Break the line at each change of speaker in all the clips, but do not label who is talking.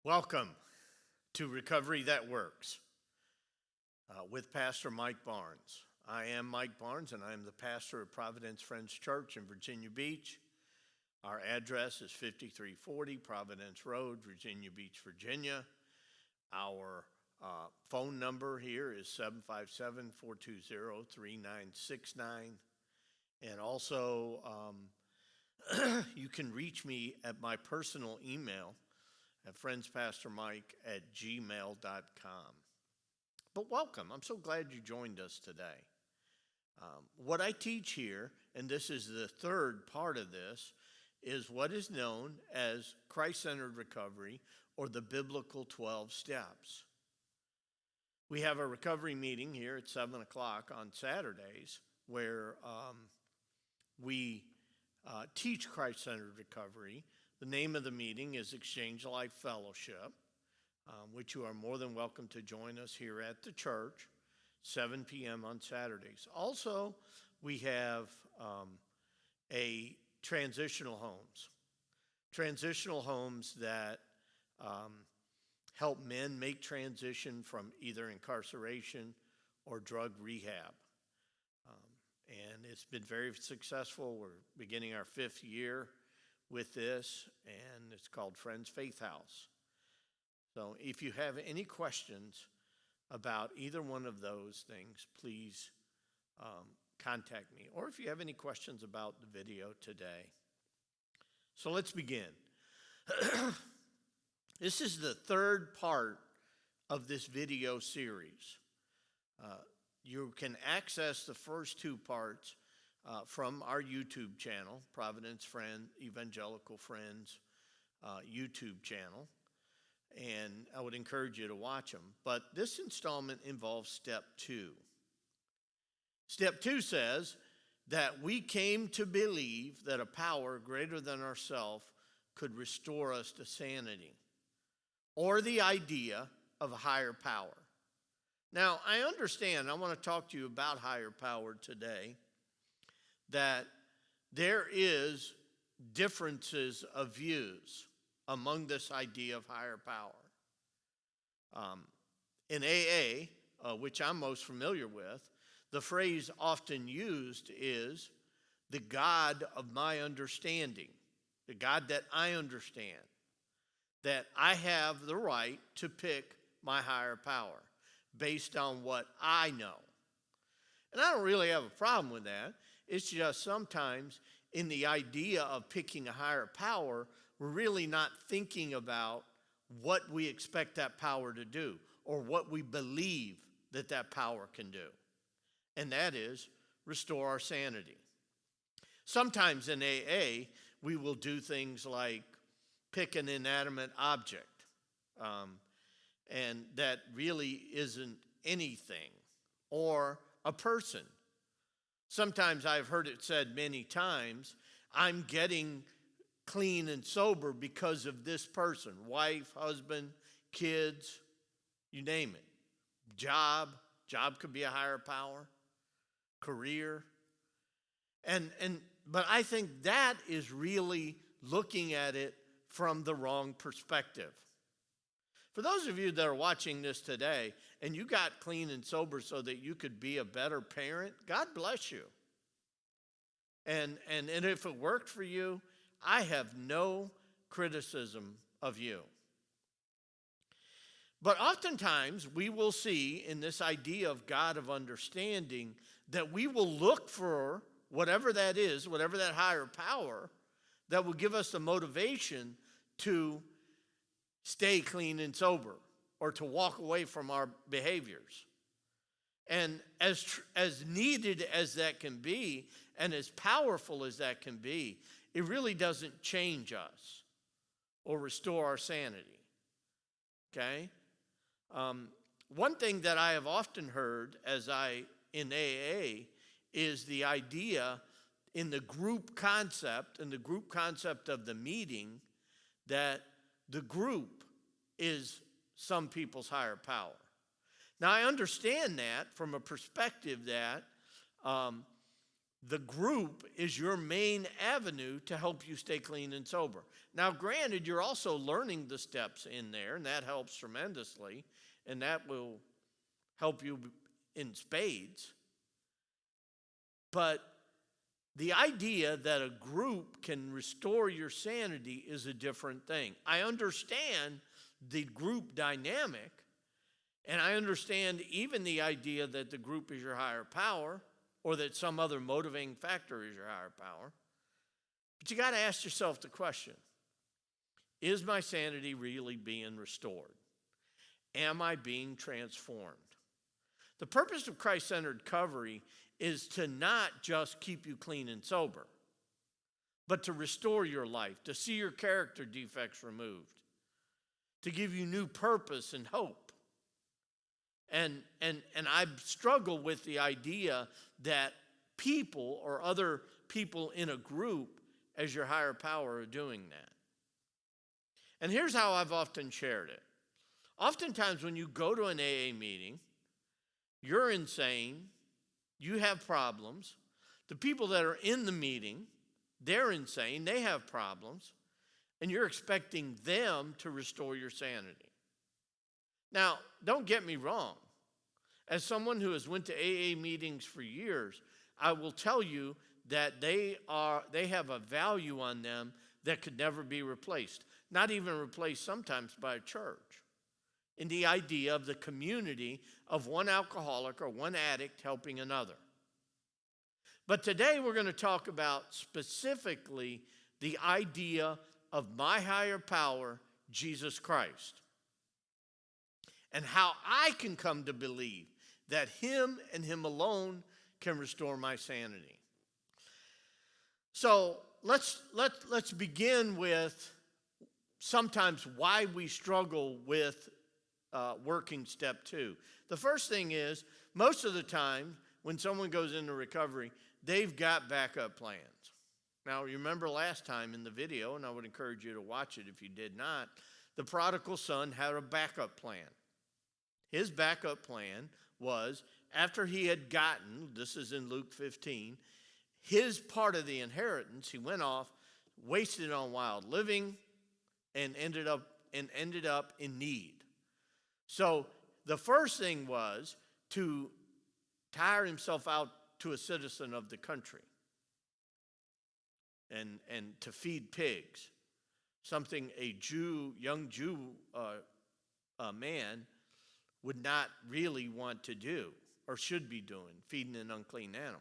Welcome to Recovery That Works with Pastor Mike Barnes. I am Mike Barnes, and I am the pastor of Providence Friends Church in Virginia Beach. Our address is 5340 Providence Road, Virginia Beach, Virginia. Our phone number here is 757-420-3969. And also, you can reach me at my personal email at friendspastormike@gmail.com. But welcome. I'm so glad you joined us today. What I teach here, and this is the third part of this, is what is known as Christ-centered recovery, or the biblical 12 steps. We have a recovery meeting here at 7 o'clock on Saturdays where we teach Christ-centered recovery. The name of the meeting is Exchange Life Fellowship, which you are more than welcome to join us here at the church, 7 p.m. on Saturdays. Also, we have a transitional homes that help men make transition from either incarceration or drug rehab. And it's been very successful. We're beginning our 5th year with this, and it's called Friends Faith House. So if you have any questions about either one of those things, please contact me. Or if you have any questions about the video today. So let's begin. This is the third part of this video series. You can access the first two parts from our YouTube channel, Providence Evangelical Friends YouTube channel, and I would encourage you to watch them. But this installment involves step 2. Step 2 says that we came to believe that a power greater than ourselves could restore us to sanity, or the idea of a higher power. Now, I understand, I want to talk to you about higher power today, that there is differences of views among this idea of higher power. In AA, which I'm most familiar with, the phrase often used is the God of my understanding, the God that I understand, that I have the right to pick my higher power based on what I know. And I don't really have a problem with that. It's just sometimes in the idea of picking a higher power, we're really not thinking about what we expect that power to do or what we believe that that power can do. And that is restore our sanity. Sometimes in AA, we will do things like pick an inanimate object, and that really isn't anything, or a person. Sometimes I've heard it said many times, I'm getting clean and sober because of this person, wife, husband, kids, you name it. Job could be a higher power, career. But I think that is really looking at it from the wrong perspective. For those of you that are watching this today and you got clean and sober so that you could be a better parent, God bless you. And if it worked for you, I have no criticism of you. But oftentimes we will see in this idea of God of understanding that we will look for whatever that is, whatever that higher power that will give us the motivation to stay clean and sober or to walk away from our behaviors. And as needed as that can be and as powerful as that can be, it really doesn't change us or restore our sanity. Okay? One thing that I have often heard in AA is the idea in the group concept of the meeting, that the group is some people's higher power. Now, I understand that from a perspective that the group is your main avenue to help you stay clean and sober. Now, granted, you're also learning the steps in there, and that helps tremendously, and that will help you in spades. But the idea that a group can restore your sanity is a different thing. I understand the group dynamic, and I understand even the idea that the group is your higher power, or that some other motivating factor is your higher power. But you got to ask yourself the question, is my sanity really being restored? Am I being transformed? The purpose of Christ-centered recovery is to not just keep you clean and sober, but to restore your life, to see your character defects removed, to give you new purpose and hope. And I struggle with the idea that people or other people in a group as your higher power are doing that. And here's how I've often shared it. Oftentimes when you go to an AA meeting, you're insane, you have problems. The people that are in the meeting, they're insane, they have problems, and you're expecting them to restore your sanity. Now, don't get me wrong. As someone who has went to AA meetings for years, I will tell you that they have a value on them that could never be replaced. Not even replaced sometimes by a church. In the idea of the community of one alcoholic or one addict helping another. But today we're going to talk about specifically the idea of my higher power, Jesus Christ. And how I can come to believe that him and him alone can restore my sanity. So let's begin with sometimes why we struggle with working step 2. The first thing is, most of the time when someone goes into recovery, they've got backup plans. Now, you remember last time in the video, and I would encourage you to watch it if you did not, the prodigal son had a backup plan. His backup plan was, after he had gotten, this is in Luke 15, his part of the inheritance, he went off, wasted it on wild living, and ended up in need. So the first thing was to tire himself out to a citizen of the country and to feed pigs, something a young Jew man would not really want to do or should be doing, feeding an unclean animal.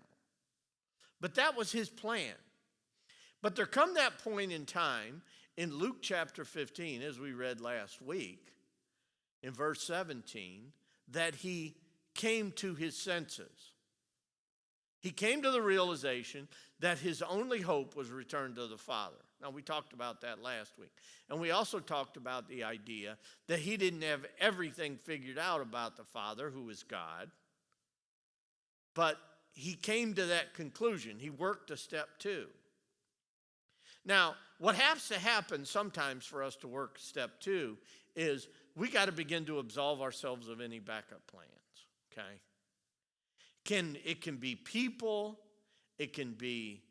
But that was his plan. But there come that point in time in Luke chapter 15, as we read last week, in verse 17, that he came to his senses. He came to the realization that his only hope was return to the Father. Now, we talked about that last week. And we also talked about the idea that he didn't have everything figured out about the Father, who is God. But he came to that conclusion. He worked to step 2. Now, what has to happen sometimes for us to work step 2 is we got to begin to absolve ourselves of any backup plans, okay? It can be people, it can be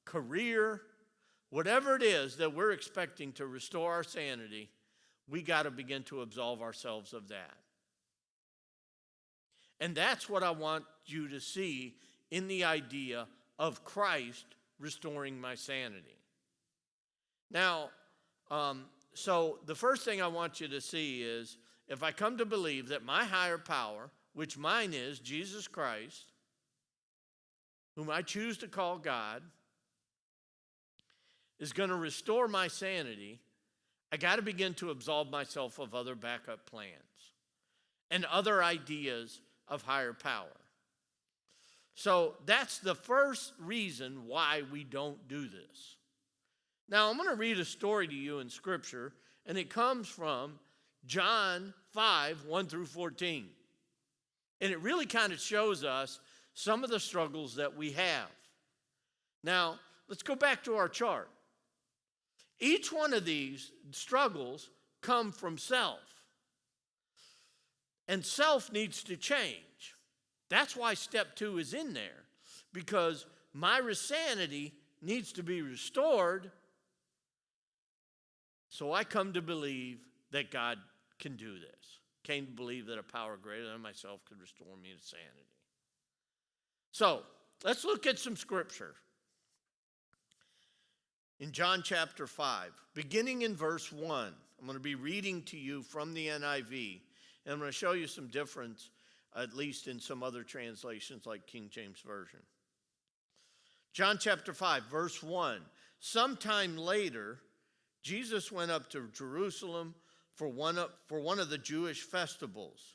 career, whatever it is that we're expecting to restore our sanity, we got to begin to absolve ourselves of that. And that's what I want you to see in the idea of Christ restoring my sanity. Now, so the first thing I want you to see is, if I come to believe that my higher power, which mine is Jesus Christ, whom I choose to call God, is going to restore my sanity, I got to begin to absolve myself of other backup plans and other ideas of higher power. So that's the first reason why we don't do this. Now, I'm going to read a story to you in Scripture, and it comes from John 5, 1 through 14. And it really kind of shows us some of the struggles that we have. Now, let's go back to our chart. Each one of these struggles come from self. And self needs to change. That's why step 2 is in there. because my sanity needs to be restored. So I come to believe that God can do this. Came to believe that a power greater than myself could restore me to sanity. So let's look at some scripture. In John chapter 5, beginning in verse 1, I'm going to be reading to you from the NIV, and I'm going to show you some difference, at least in some other translations like King James Version. John chapter 5, verse 1. Sometime later, Jesus went up to Jerusalem for one of the Jewish festivals.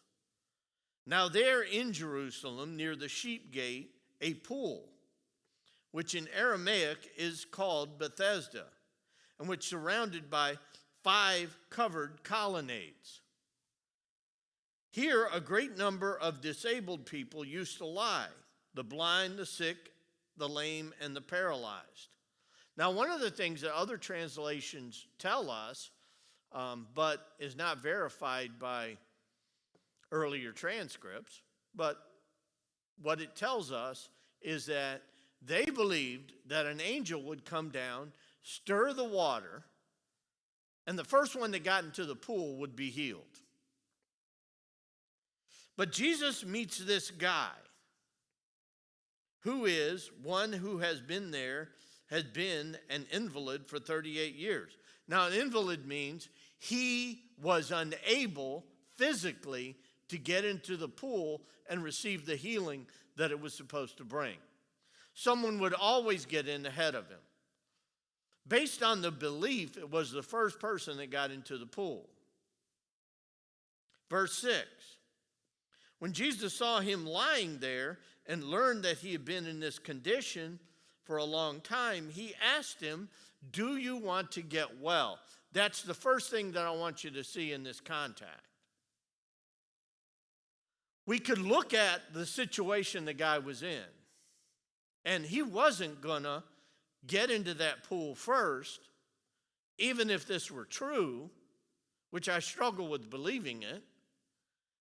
Now there in Jerusalem, near the sheep gate, a pool, which in Aramaic is called Bethesda, and which is surrounded by 5 covered colonnades. Here a great number of disabled people used to lie, the blind, the sick, the lame, and the paralyzed. Now, one of the things that other translations tell us, but is not verified by earlier transcripts, but what it tells us is that they believed that an angel would come down, stir the water, and the first one that got into the pool would be healed. But Jesus meets this guy who is one who has been an invalid for 38 years. Now, an invalid means he was unable physically to get into the pool and receive the healing that it was supposed to bring. Someone would always get in ahead of him. Based on the belief, it was the first person that got into the pool. Verse 6. When Jesus saw him lying there and learned that he had been in this condition for a long time, he asked him, "Do you want to get well?" That's the first thing that I want you to see in this contact. We could look at the situation the guy was in, and he wasn't going to get into that pool first, even if this were true, which I struggle with believing it.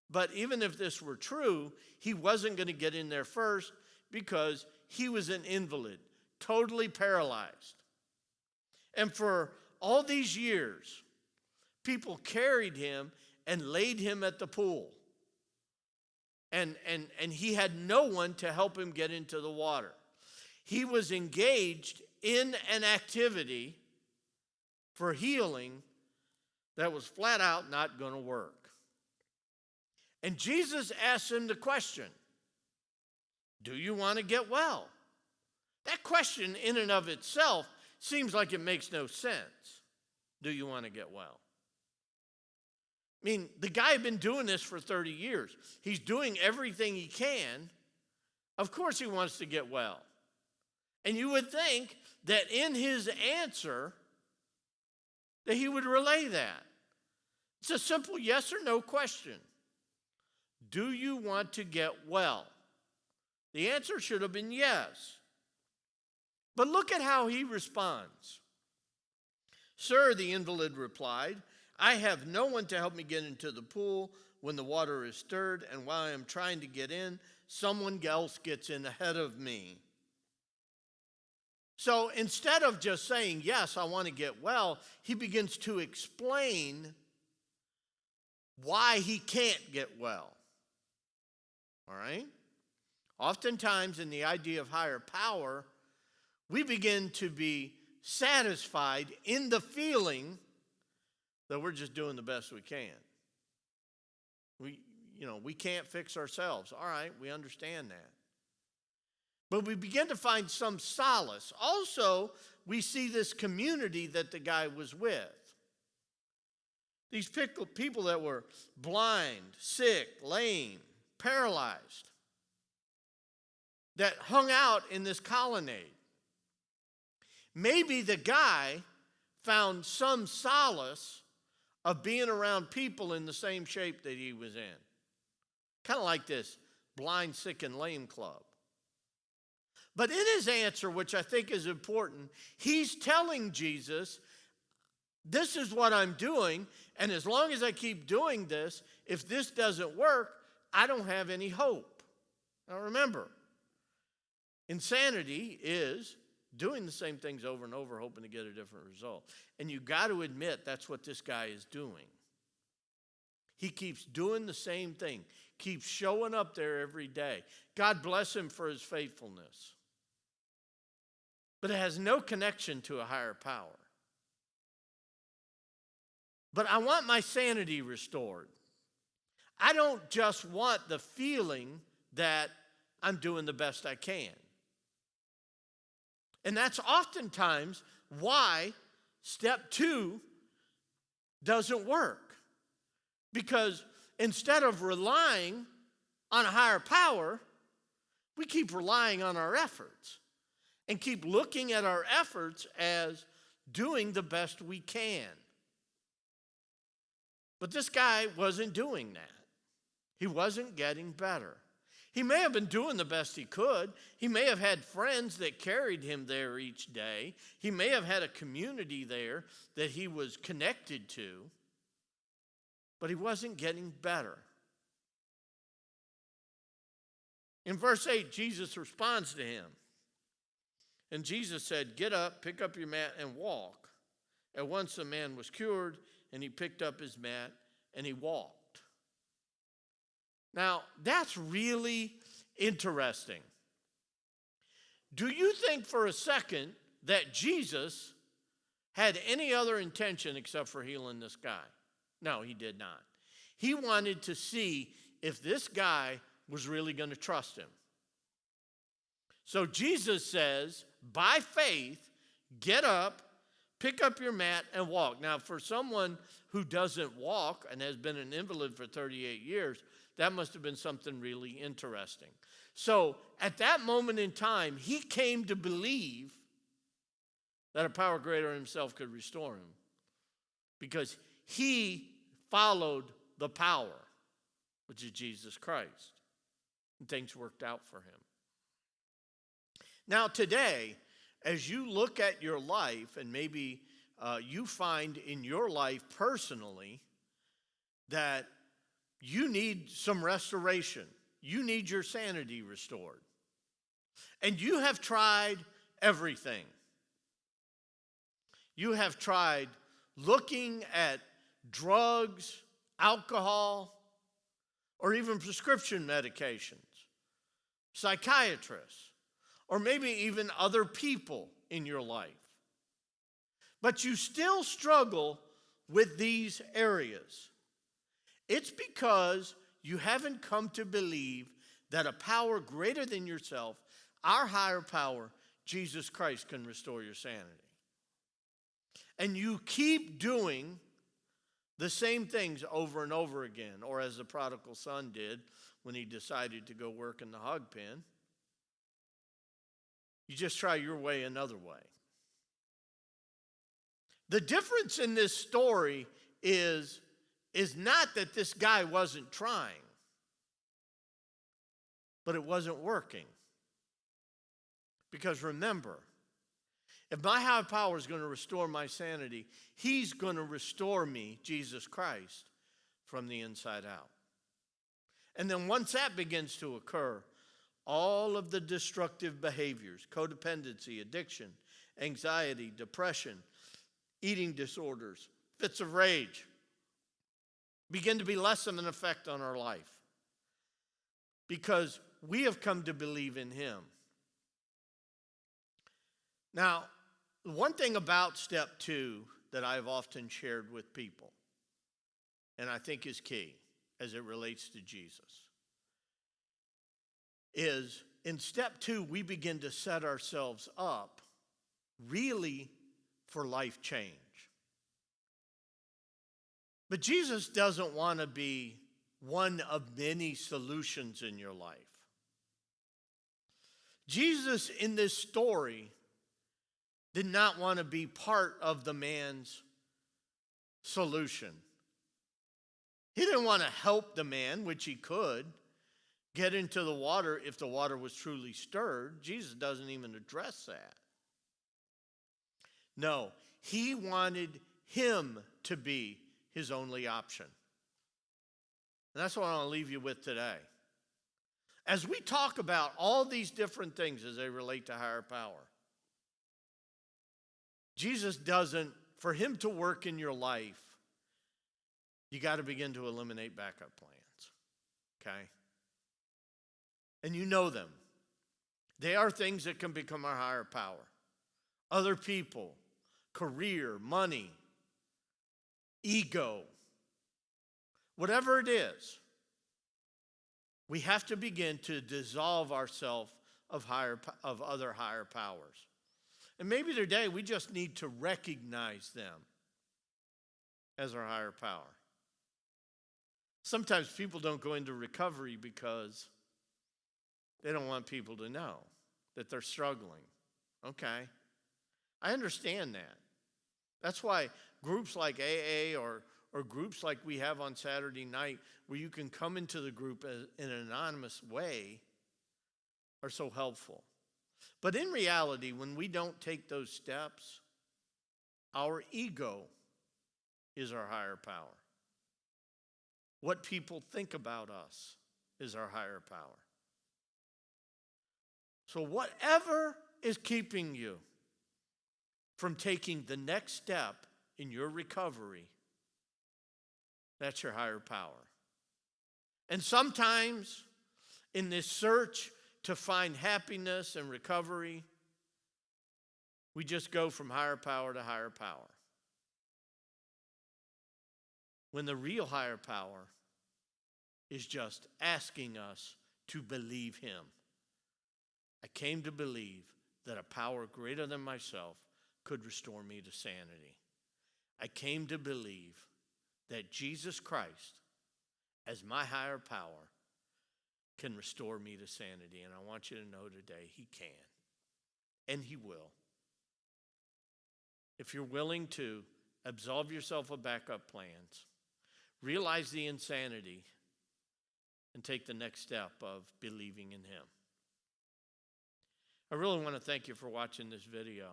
But even if this were true, he wasn't going to get in there first because he was an invalid, totally paralyzed. And for all these years, people carried him and laid him at the pool. And he had no one to help him get into the water. He was engaged in an activity for healing that was flat out not going to work. And Jesus asked him the question, "Do you want to get well?" That question in and of itself seems like it makes no sense. Do you want to get well? I mean, the guy had been doing this for 30 years. He's doing everything he can. Of course he wants to get well. And you would think that in his answer that he would relay that. It's a simple yes or no question. Do you want to get well? The answer should have been yes. But look at how he responds. "Sir," the invalid replied, "I have no one to help me get into the pool when the water is stirred, and while I am trying to get in, someone else gets in ahead of me." So instead of just saying, "Yes, I want to get well," he begins to explain why he can't get well. All right? Oftentimes in the idea of higher power, we begin to be satisfied in the feeling that we're just doing the best we can. We can't fix ourselves. All right, we understand that. But we begin to find some solace. Also, we see this community that the guy was with. These people that were blind, sick, lame, paralyzed, that hung out in this colonnade. Maybe the guy found some solace of being around people in the same shape that he was in. Kind of like this blind, sick, and lame club. But in his answer, which I think is important, he's telling Jesus, "This is what I'm doing, and as long as I keep doing this, if this doesn't work, I don't have any hope." Now remember, Insanity is doing the same things over and over, hoping to get a different result. And you got to admit that's what this guy is doing. He keeps doing the same thing, keeps showing up there every day. God bless him for his faithfulness. But it has no connection to a higher power. But I want my sanity restored. I don't just want the feeling that I'm doing the best I can. And that's oftentimes why step 2 doesn't work. Because instead of relying on a higher power, we keep relying on our efforts and keep looking at our efforts as doing the best we can. But this guy wasn't doing that. He wasn't getting better. He may have been doing the best he could. He may have had friends that carried him there each day. He may have had a community there that he was connected to. But he wasn't getting better. In verse 8, Jesus responds to him. And Jesus said, "Get up, pick up your mat, and walk." At once the man was cured, and he picked up his mat, and he walked. Now, that's really interesting. Do you think for a second that Jesus had any other intention except for healing this guy? No, he did not. He wanted to see if this guy was really going to trust him. So Jesus says, by faith, get up, pick up your mat, and walk. Now, for someone who doesn't walk and has been an invalid for 38 years, that must have been something really interesting. So at that moment in time, he came to believe that a power greater than himself could restore him because he followed the power, which is Jesus Christ. And things worked out for him. Now today, as you look at your life, and maybe you find in your life personally that you need some restoration. You need your sanity restored. And you have tried everything. You have tried looking at drugs, alcohol, or even prescription medications, psychiatrists, or maybe even other people in your life. But you still struggle with these areas. It's because you haven't come to believe that a power greater than yourself, our higher power, Jesus Christ, can restore your sanity. And you keep doing the same things over and over again, or as the prodigal son did when he decided to go work in the hog pen. You just try your way another way. The difference in this story is not that this guy wasn't trying, but it wasn't working. Because remember, if my higher power is going to restore my sanity, he's going to restore me, Jesus Christ, from the inside out. And then once that begins to occur, all of the destructive behaviors, codependency, addiction, anxiety, depression, eating disorders, fits of rage, begin to be less of an effect on our life because we have come to believe in him. Now, one thing about step 2 that I've often shared with people, and I think is key as it relates to Jesus, is in step 2, we begin to set ourselves up really for life change. But Jesus doesn't want to be one of many solutions in your life. Jesus in this story did not want to be part of the man's solution. He didn't want to help the man, which he could, get into the water if the water was truly stirred. Jesus doesn't even address that. No, he wanted him to be his only option. And that's what I want to leave you with today. As we talk about all these different things as they relate to higher power, Jesus doesn't, for him to work in your life, you got to begin to eliminate backup plans, okay? And you know them. They are things that can become our higher power. Other people, career, money, ego, whatever it is, we have to begin to dissolve ourselves of other higher powers. And maybe today we just need to recognize them as our higher power. Sometimes people don't go into recovery because they don't want people to know that they're struggling. Okay, I understand that. That's why groups like AA or groups like we have on Saturday night, where you can come into the group in an anonymous way, are so helpful. But in reality, when we don't take those steps, our ego is our higher power. What people think about us is our higher power. So whatever is keeping you from taking the next step in your recovery, that's your higher power. And sometimes in this search to find happiness and recovery, we just go from higher power to higher power. When the real higher power is just asking us to believe him. I came to believe that a power greater than myself could restore me to sanity. I came to believe that Jesus Christ, as my higher power, can restore me to sanity. And I want you to know today, he can. And he will. If you're willing to absolve yourself of backup plans, realize the insanity, and take the next step of believing in him. I really want to thank you for watching this video.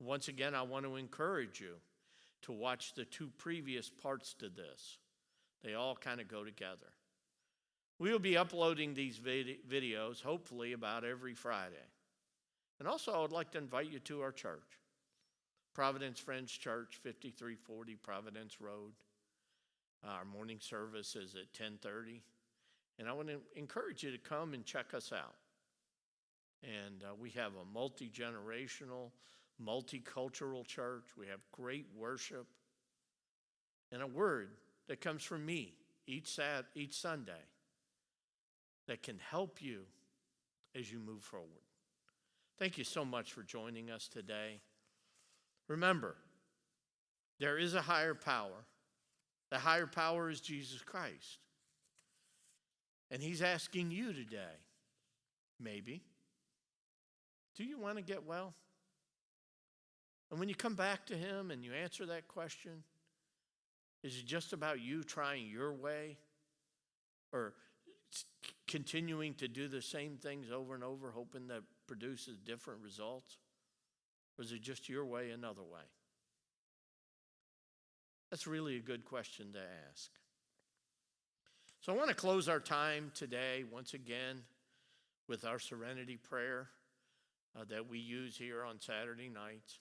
Once again, I want to encourage you to watch the 2 previous parts to this. They all kind of go together. We will be uploading these videos, hopefully, about every Friday. And also, I would like to invite you to our church, Providence Friends Church, 5340 Providence Road. Our morning service is at 10:30. And I want to encourage you to come and check us out. And we have a multi-generational, multicultural church. We have great worship and a word that comes from me each Sunday that can help you as you move forward. Thank you so much for joining us today. Remember, there is a higher power. The higher power is Jesus Christ. And he's asking you today, maybe, do you want to get well? And when you come back to him and you answer that question, is it just about you trying your way or continuing to do the same things over and over, hoping that produces different results? Or is it just your way, another way? That's really a good question to ask. So I want to close our time today, once again, with our serenity prayer that we use here on Saturday nights.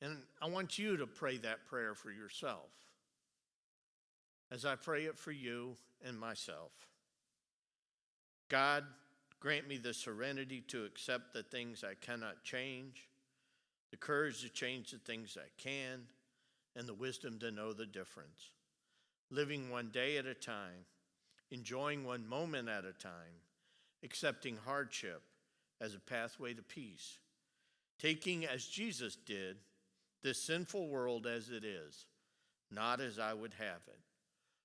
And I want you to pray that prayer for yourself as I pray it for you and myself. God, grant me the serenity to accept the things I cannot change, the courage to change the things I can, and the wisdom to know the difference. Living one day at a time, enjoying one moment at a time, accepting hardship as a pathway to peace, taking, as Jesus did, this sinful world as it is, not as I would have it,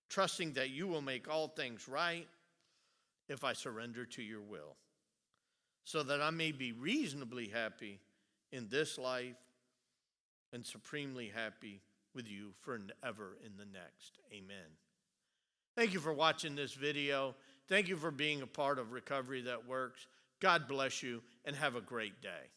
trusting that you will make all things right if I surrender to your will, so that I may be reasonably happy in this life and supremely happy with you forever in the next. Amen. Thank you for watching this video. Thank you for being a part of Recovery That Works. God bless you and have a great day.